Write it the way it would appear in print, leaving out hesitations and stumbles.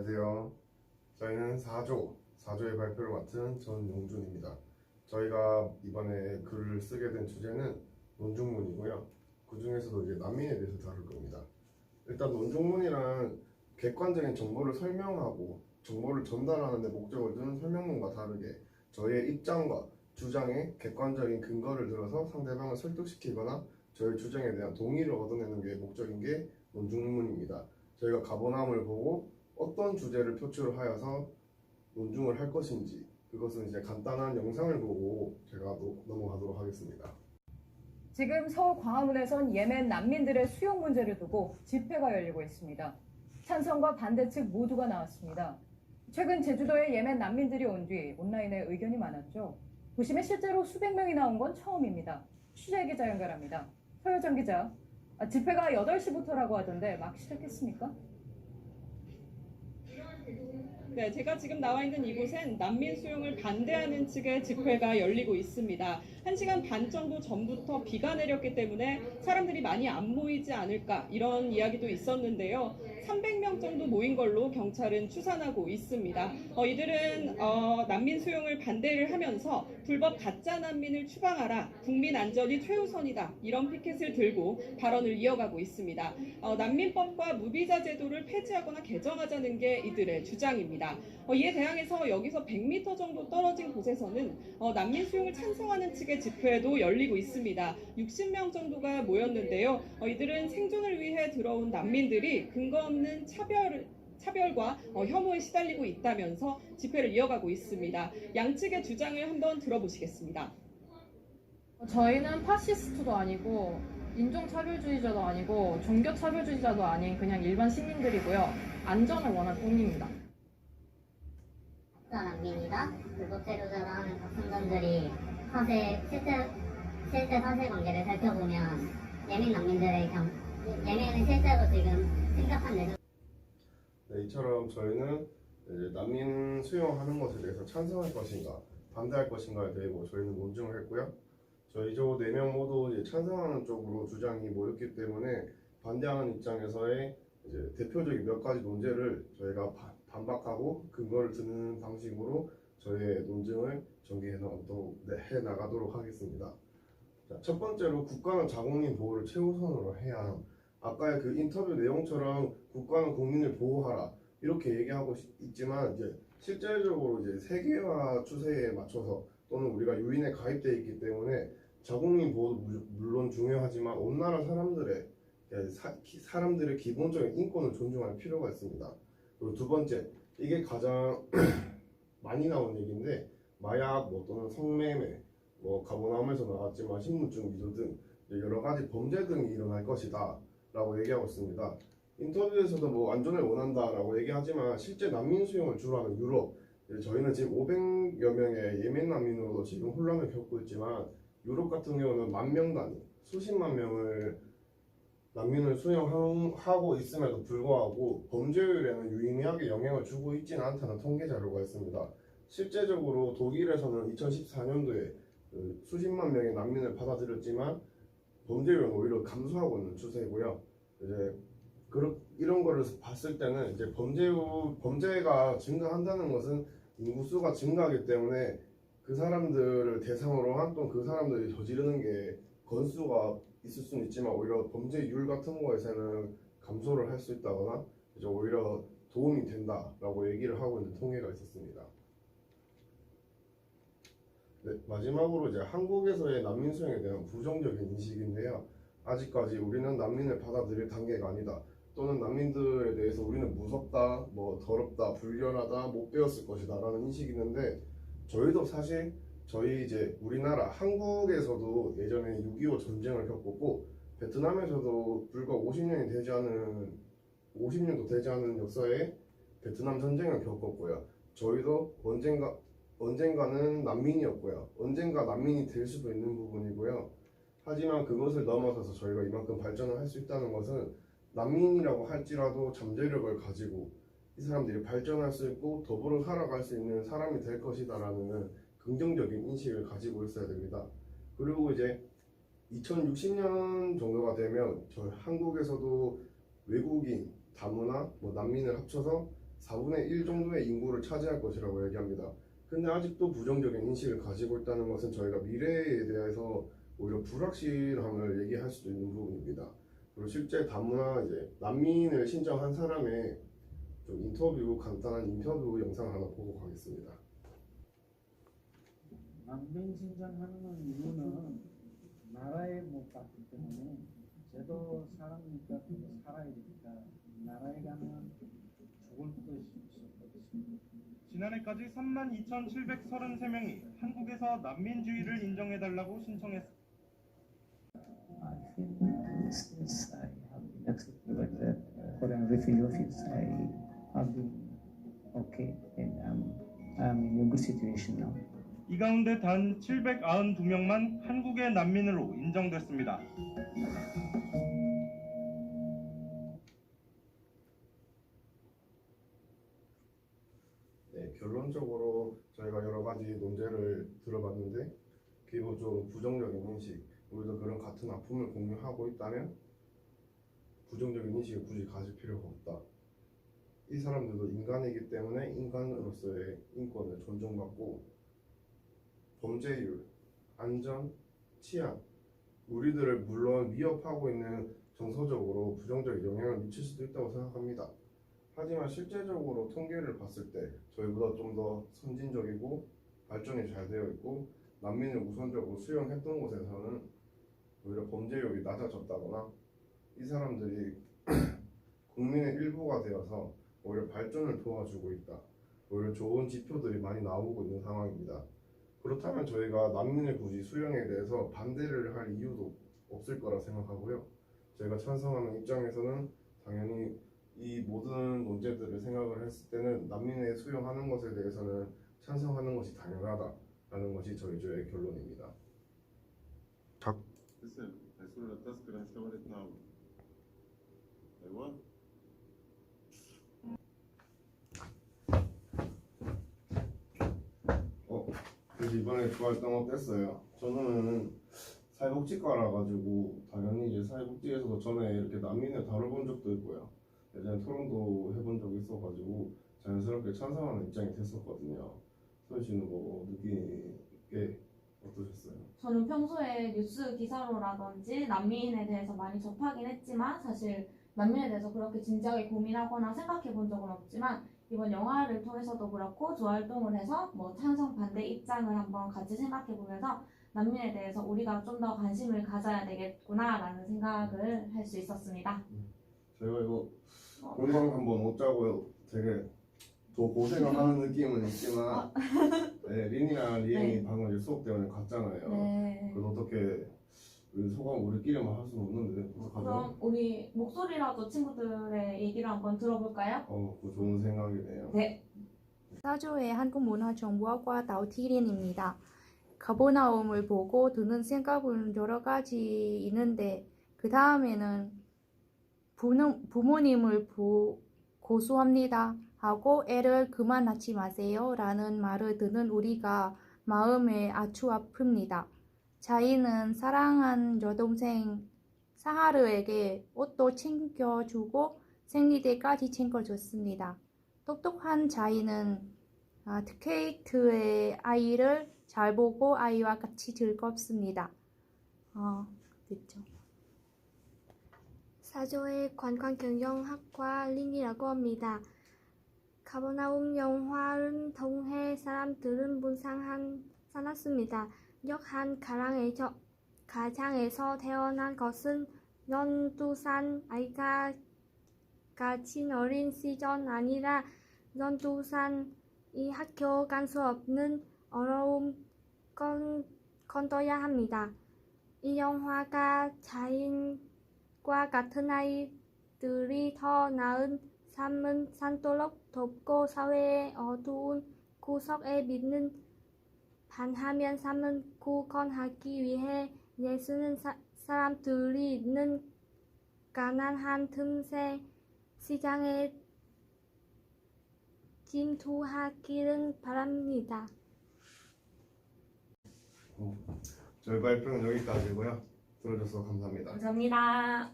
안녕하세요. 저희는 4조의 발표를 맡은 전용준입니다. 저희가 이번에 글을 쓰게 된 주제는 논중문이고요. 그 중에서도 이제 난민에 대해서 다룰 겁니다. 일단 논중문이란 객관적인 정보를 설명하고 정보를 전달하는 데 목적을 둔 설명문과 다르게 저희의 입장과 주장에 객관적인 근거를 들어서 상대방을 설득시키거나 저희 주장에 대한 동의를 얻어내는 게 목적인 게 논중문입니다. 저희가 가보남을 보고 어떤 주제를 표출하여서 논중을 할 것인지 그것은 이제 간단한 영상을 보고 제가 넘어가도록 하겠습니다. 지금 서울 광화문에선 예멘 난민들의 수용 문제를 두고 집회가 열리고 있습니다. 찬성과 반대 측 모두가 나왔습니다. 최근 제주도에 예멘 난민들이 온 뒤 온라인에 의견이 많았죠. 도심에 실제로 수백 명이 나온 건 처음입니다. 취재 기자 연결합니다. 서효정 기자, 집회가 8시부터라고 하던데 막 시작했습니까? 네, 제가 지금 나와 있는 이곳엔 난민 수용을 반대하는 측의 집회가 열리고 있습니다. 1시간 반 정도 전부터 비가 내렸기 때문에 사람들이 많이 안 모이지 않을까 이런 이야기도 있었는데요. 300명 정도 모인 걸로 경찰은 추산하고 있습니다. 이들은 난민 수용을 반대를 하면서 불법 가짜 난민을 추방하라, 국민 안전이 최우선이다 이런 피켓을 들고 발언을 이어가고 있습니다. 난민법과 무비자 제도를 폐지하거나 개정하자는 게 이들의 주장입니다. 이에 대항해서 여기서 100m 정도 떨어진 곳에서는 난민 수용을 찬성하는 측의 집회도 열리고 있습니다. 60명 정도가 모였는데요. 이들은 생존을 위해 들어온 난민들이 근거 없는 차별과 혐오에 시달리고 있다면서 집회를 이어가고 있습니다. 양측의 주장을 한번 들어보시겠습니다. 저희는 파시스트도 아니고 인종차별주의자도 아니고 종교차별주의자도 아닌 그냥 일반 시민들이고요. 안전을 원할 뿐입니다. 난민이다, 불법 체류자다 하는 박선전들이 실제 사실관계를 살펴보면 예멘 난민들의 예멘은 실제로 지금 심각한 내전. 네, 이처럼 저희는 이제 난민 수용하는 것에 대해서 찬성할 것인가 반대할 것인가에 대해 저희는 논증을 했고요. 저희 조 4명 모두 이제 찬성하는 쪽으로 주장이 모였기 때문에 반대하는 입장에서의 이제 대표적인 몇 가지 논제를 저희가 반박하고 근거를 드는 방식으로 저희의 논증을 전개해 나가도록 하겠습니다. 자, 첫 번째로 국가는 자국민 보호를 최우선으로 해야 함. 아까의 그 인터뷰 내용처럼 국가는 국민을 보호하라 이렇게 얘기하고 있지만 이제 실제적으로 이제 세계화 추세에 맞춰서 또는 우리가 유인에 가입되어 있기 때문에 자국민 보호도 물론 중요하지만 온 나라 사람들의 기본적인 인권을 존중할 필요가 있습니다. 그리고 두 번째, 이게 가장 많이 나온 얘기인데 마약 또는 성매매 가보남에서 나왔지만 신분증 위조 등 여러 가지 범죄 등이 일어날 것이다 라고 얘기하고 있습니다. 인터뷰에서도 안전을 원한다 라고 얘기하지만 실제 난민 수용을 주로 하는 유럽, 저희는 지금 500여 명의 예멘 난민으로 지금 혼란을 겪고 있지만 유럽 같은 경우는 10,000명 단위, 수십만 명을 난민을 수용하고 있음에도 불구하고 범죄율에는 유의미하게 영향을 주고 있지는 않다는 통계 자료가 있습니다. 실제적으로 독일에서는 2014년도에 수십만 명의 난민을 받아들였지만 범죄율은 오히려 감소하고 있는 추세고요. 이제 이런 거를 봤을 때는 이제 범죄가 증가한다는 것은 인구수가 증가하기 때문에 그 사람들을 대상으로 한 또는 그 사람들이 저지르는 게 건수가 있을 수는 있지만 오히려 범죄율 같은 거에서는 감소를 할 수 있다거나 이제 오히려 도움이 된다라고 얘기를 하고 있는 통계가 있었습니다. 네, 마지막으로 이제 한국에서의 난민 수용에 대한 부정적인 인식인데요. 아직까지 우리는 난민을 받아들일 단계가 아니다. 또는 난민들에 대해서 우리는 무섭다, 더럽다, 불결하다, 못 배웠을 것이다 라는 인식이 있는데 저희도 사실 저희 이제 우리나라 한국에서도 예전에 6.25 전쟁을 겪었고 베트남에서도 불과 50년도 되지 않은 역사에 베트남 전쟁을 겪었고요. 저희도 언젠가는 난민이었고요. 언젠가 난민이 될 수도 있는 부분이고요. 하지만 그것을 넘어서서 저희가 이만큼 발전을 할 수 있다는 것은 난민이라고 할지라도 잠재력을 가지고 이 사람들이 발전할 수 있고 더불어 살아갈 수 있는 사람이 될 것이다 라는 긍정적인 인식을 가지고 있어야 됩니다. 그리고 이제 2060년 정도가 되면 저희 한국에서도 외국인, 다문화, 난민을 합쳐서 4분의 1 정도의 인구를 차지할 것이라고 얘기합니다. 근데 아직도 부정적인 인식을 가지고 있다는 것은 저희가 미래에 대해서 오히려 불확실함을 얘기할 수도 있는 부분입니다. 그리고 실제 다문화 이제 난민을 신청한 사람의 좀 간단한 인터뷰 영상 하나 보고 가겠습니다. 난민 신청하는 이유는 나라에 못 갔기 때문에 저도 사람이니까 살아야 되니까 나라에 가면 죽을 것이 없습니다. 지난해까지 32,733명이 한국에서 난민주의를 인정해달라고 신청했습니다. I think since I have been accepted by the Korean refugee office, I have been okay and I'm in a good situation now. 이 가운데 단 792명만 한국의 난민으로 인정됐습니다. 네, 결론적으로 저희가 여러 가지 논제를 들어봤는데 기본적으로 부정적인 인식, 우리도 그런 같은 아픔을 공유하고 있다면 부정적인 인식을 굳이 가질 필요가 없다. 이 사람들도 인간이기 때문에 인간으로서의 인권을 존중받고 범죄율, 안전, 치안, 우리들을 물론 위협하고 있는 정서적으로 부정적인 영향을 미칠 수도 있다고 생각합니다. 하지만 실제적으로 통계를 봤을 때 저희보다 좀 더 선진적이고 발전이 잘 되어 있고 난민을 우선적으로 수용했던 곳에서는 오히려 범죄율이 낮아졌다거나 이 사람들이 국민의 일부가 되어서 오히려 발전을 도와주고 있다. 오히려 좋은 지표들이 많이 나오고 있는 상황입니다. 그렇다면 저희가 난민을 굳이 수용에 대해서 반대를 할 이유도 없을 거라 생각하고요. 저희가 찬성하는 입장에서는 당연히 이 모든 문제들을 생각을 했을 때는 난민에 수용하는 것에 대해서는 찬성하는 것이 당연하다라는 것이 저희의 결론입니다. Listen, as soon as that's gonna show it now. Like what? 그래서 이번에 주활동 어땠어요? 저는 사회복지과라 가지고 당연히 이제 사회복지에서도 전에 이렇게 난민을 다뤄본 적도 있고요. 예전에 토론도 해본 적이 있어가지고 자연스럽게 찬성하는 입장이 됐었거든요. 소희 씨는 뭐 느끼는 게 어떠셨어요? 저는 평소에 뉴스 기사로라든지 난민에 대해서 많이 접하긴 했지만 사실 난민에 대해서 그렇게 진지하게 고민하거나 생각해 본 적은 없지만 이번 영화를 통해서도 그렇고 조활동을 해서 뭐 찬성 반대 입장을 한번 같이 생각해 보면서 난민에 대해서 우리가 좀 더 관심을 가져야 되겠구나라는 생각을 할 수 있었습니다. 제가 이거 공강 한번 오자고 되게 더 고생을 하는 느낌은 있지만 네, 린이랑 리엔이 네. 방금 이제 수업 때문에 갔잖아요. 네. 그래서 어떻게 소감 우리끼리만 할 수는 없는데 어떡하죠? 그럼 우리 목소리라도 친구들의 얘기를 한번 들어볼까요? 그거 좋은 생각이네요. 네. 사조의 한국문화정보학과 나우티린입니다. 가버나움을 보고 드는 생각은 여러 가지 있는데 그 다음에는 부모님을 고소합니다 하고 애를 그만 낳지 마세요 라는 말을 듣는 우리가 마음에 아주 아픕니다. 자인은 사랑한 여동생 사하르에게 옷도 챙겨주고 생리대까지 챙겨줬습니다. 똑똑한 자인은 케이트의 아이를 잘 보고 아이와 같이 즐겁습니다. 됐죠. 사조의 관광경영학과 린이라고 합니다. 가버나움 영화를 통해 사람들은 문상한 살았습니다. 한 가장에서 태어난 것은 12살 아이가 가진 어린 시절 아니라 12살이 학교 갈 수 없는 어려움 건너야 합니다. 이 영화가 자인과 같은 아이들이 더 나은 삶을 살도록 돕고 사회의 어두운 구석에 믿는 반하면 삶을 구건하기 위해 애쓰는 사람들이 있는 가난한 틈새 시장에 침투하기를 바랍니다. 저희 발표는 여기까지고요. 들어줘서 감사합니다. 감사합니다.